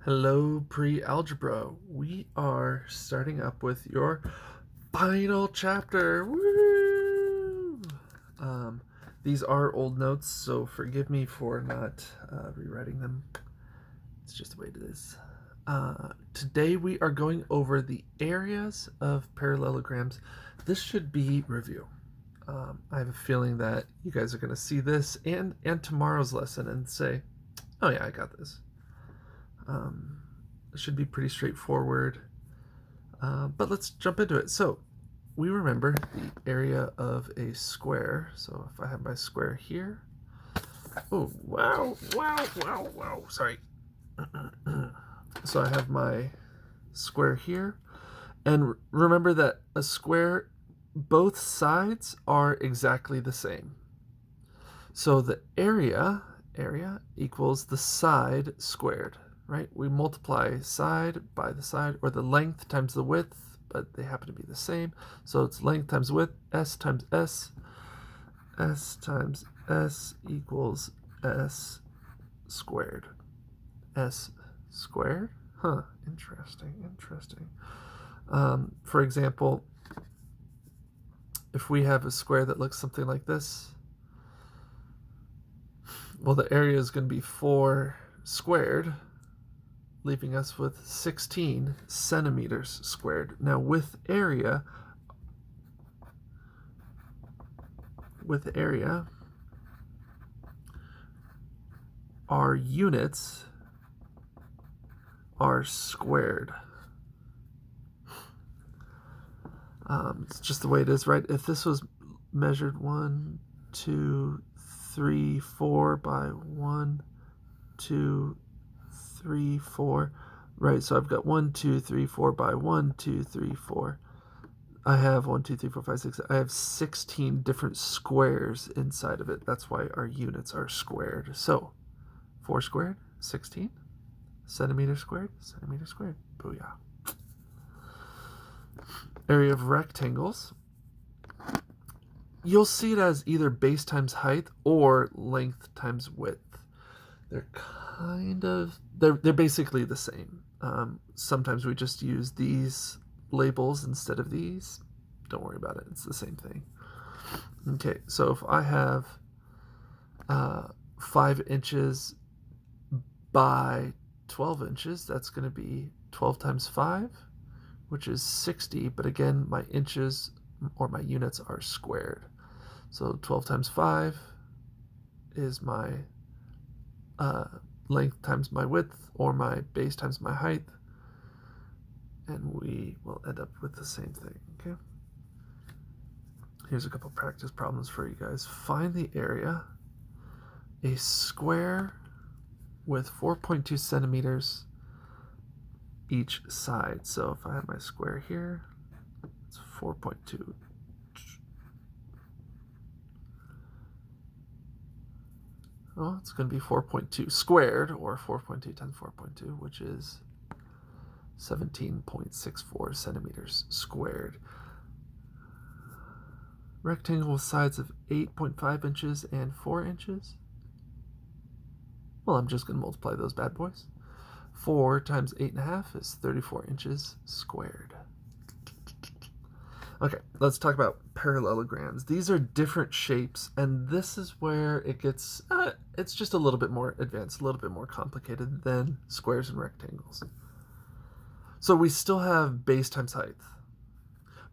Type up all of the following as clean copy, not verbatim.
Hello, Pre-Algebra. We are starting up with your final chapter. Woo! These are old notes, so forgive me for not rewriting them. It's just the way it is. Today we are going over the areas of parallelograms. This should be review. I have a feeling that you guys are going to see this and tomorrow's lesson and say, oh yeah, I got this. It should be pretty straightforward, but let's jump into it. So we remember the area of a square. So if I have my square here, oh wow, sorry. So I have my square here, and remember that a square, both sides are exactly the same. So the area equals the side squared, right? We multiply side by the side, or the length times the width, but they happen to be the same. So it's length times width, s times s. S times s equals s squared. S squared? Huh, interesting. For example, if we have a square that looks something like this, well, the area is going to be 4 squared, leaving us with 16 centimeters squared. Now, with area, our units are squared. It's just the way it is, right? If this was measured 1, 2, 3, 4 by 1, 2, 3, 4, right? So I've got 1, 2, 3, 4 by 1, 2, 3, 4. I have 1, 2, 3, 4, 5, 6. I have 16 different squares inside of it. That's why our units are squared. So 4 squared, 16. Centimeter squared. Booyah. Area of rectangles. You'll see it as either base times height or length times width. They're they're basically the same. Sometimes we just use these labels instead of these. Don't worry about it. It's the same thing. Okay, so if I have 5 inches by 12 inches, that's going to be 12 times 5, which is 60. But again, my inches or my units are squared. So 12 times 5 is my length times my width, or my base times my height, and we will end up with the same thing. Okay, here's a couple practice problems for you guys. Find the area. A square with 4.2 centimeters each side. So if I have my square here, it's 4.2. Well, it's going to be 4.2 squared, or 4.2 times 4.2, which is 17.64 centimeters squared. Rectangle with sides of 8.5 inches and 4 inches. Well, I'm just going to multiply those bad boys. 4 times 8.5 is 34 inches squared. Okay, let's talk about parallelograms. These are different shapes, and this is where it gets, it's just a little bit more advanced, a little bit more complicated than squares and rectangles. So we still have base times height,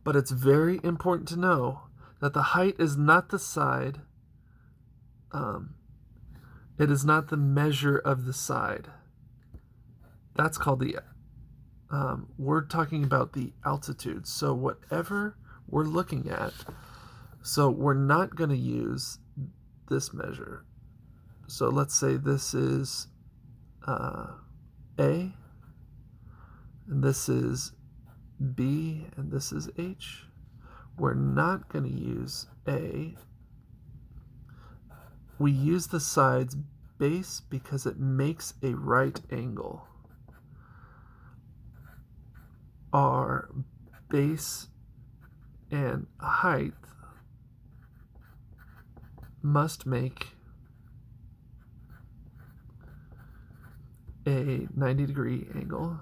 but it's very important to know that the height is not the side, it is not the measure of the side. That's called the, we're talking about the altitude. So whatever we're looking at, so we're not going to use this measure. So let's say this is A, and this is B, and this is H. We're not going to use A. We use the side's base because it makes a right angle. Our base and height must make a 90-degree angle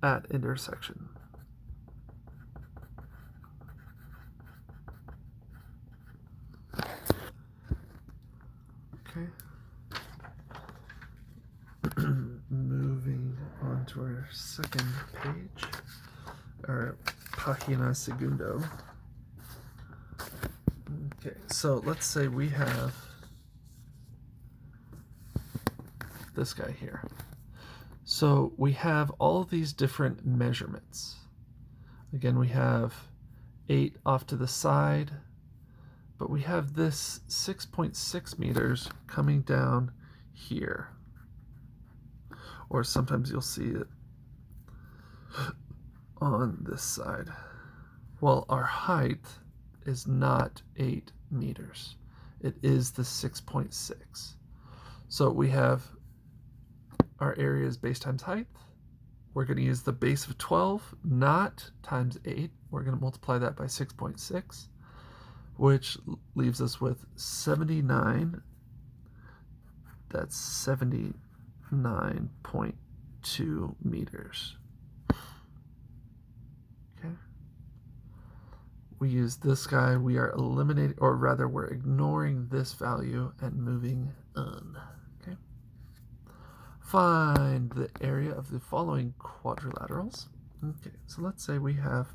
at intersection. Okay. Moving on to our second page, or página segundo. Okay, so let's say we have this guy here. So we have all of these different measurements. Again, we have 8 off to the side, but we have this 6.6 meters coming down here. Or sometimes you'll see it on this side. Well, our height is not 8 meters. It is the 6.6. So we have our area is base times height. We're going to use the base of 12, not times 8. We're going to multiply that by 6.6, which leaves us with 79. That's 79.2 meters. Okay. We use this guy. We are eliminating, or rather, we're ignoring this value and moving on. Okay. Find the area of the following quadrilaterals. Okay, so let's say we have.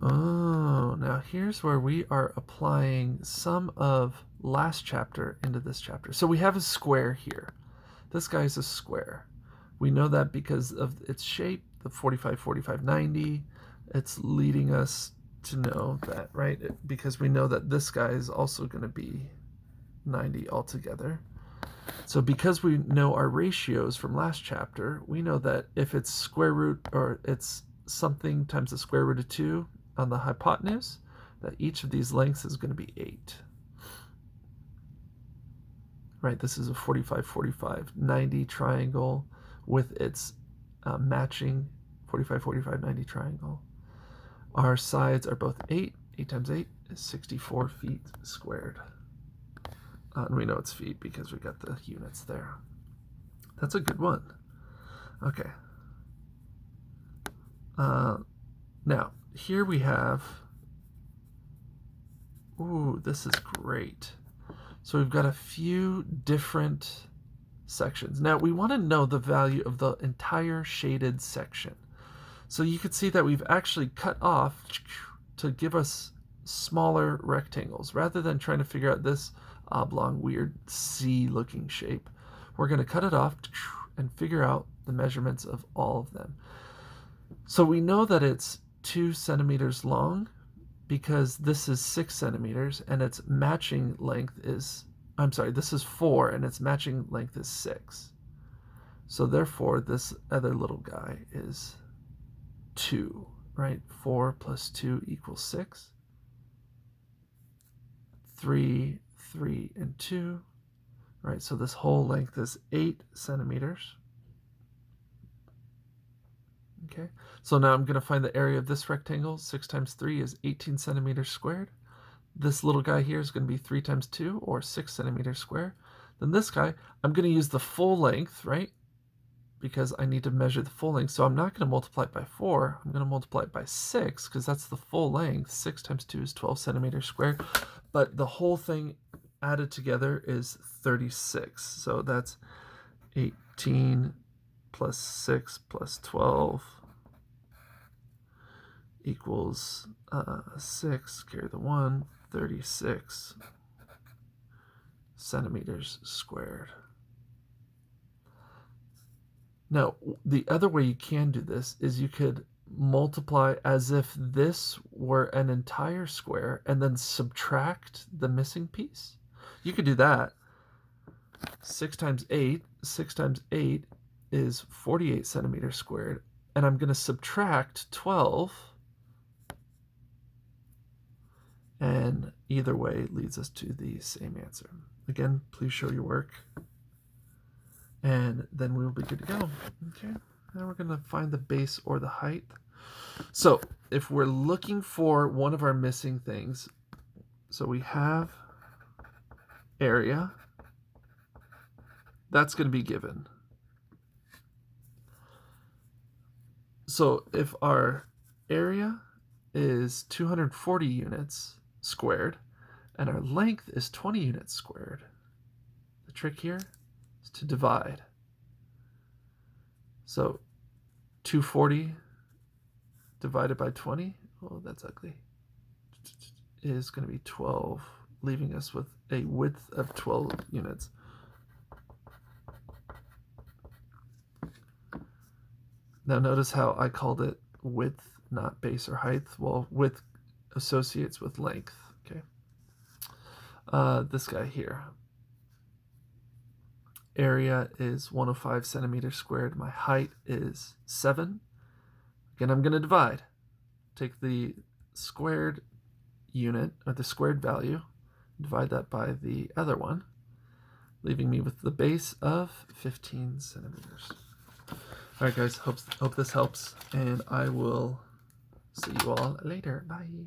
Oh, now here's where we are applying some of last chapter into this chapter. So we have a square here. This guy is a square. We know that because of its shape, the 45, 45, 90. It's leading us to know that, right? Because we know that this guy is also going to be 90 altogether. So because we know our ratios from last chapter, we know that if it's square root, or it's something times the square root of 2 on the hypotenuse, that each of these lengths is going to be 8. Right, this is a 45, 45, 90 triangle with its matching 45, 45, 90 triangle. Our sides are both 8. 8 times 8 is 64 feet squared. And we know it's feet because we got the units there. That's a good one. Okay. Now, here we have, ooh, this is great. So we've got a few different sections. Now we want to know the value of the entire shaded section. So you can see that we've actually cut off to give us smaller rectangles. Rather than trying to figure out this oblong, weird C-looking shape, we're going to cut it off and figure out the measurements of all of them. So we know that it's 2 centimeters long because this is 6 centimeters and its matching length is, I'm sorry, this is 4 and its matching length is 6. So therefore this other little guy is 2, right? 4 plus 2 equals 6. 3, 3, and 2, right? So this whole length is 8 centimeters. Okay, so now I'm going to find the area of this rectangle. 6 times 3 is 18 centimeters squared. This little guy here is going to be 3 times 2, or 6 centimeters squared. Then this guy, I'm going to use the full length, right? Because I need to measure the full length. So I'm not going to multiply it by 4. I'm going to multiply it by 6 because that's the full length. 6 times 2 is 12 centimeters squared. But the whole thing added together is 36. So that's 18 plus 6 plus 12 equals 6, carry the 1, 36 centimeters squared. Now, the other way you can do this is you could multiply as if this were an entire square and then subtract the missing piece. You could do that. 6 times 8 is 48 centimeters squared, and I'm going to subtract 12, and either way leads us to the same answer. Again, please show your work, and then we will be good to go. Okay, now we're going to find the base or the height. So if we're looking for one of our missing things, So we have area. That's going to be given. So if our area is 240 units squared and our length is 20 units squared, the trick here is to divide. So 240 divided by 20, oh, that's ugly, is going to be 12, leaving us with a width of 12 units. Now notice how I called it width, not base or height. Well, width associates with length, okay? This guy here. Area is 105 centimeters squared. My height is 7. Again, I'm going to divide. Take the squared unit, or the squared value, divide that by the other one, leaving me with the base of 15 centimeters. All right, guys, hope this helps, and I will see you all later. Bye.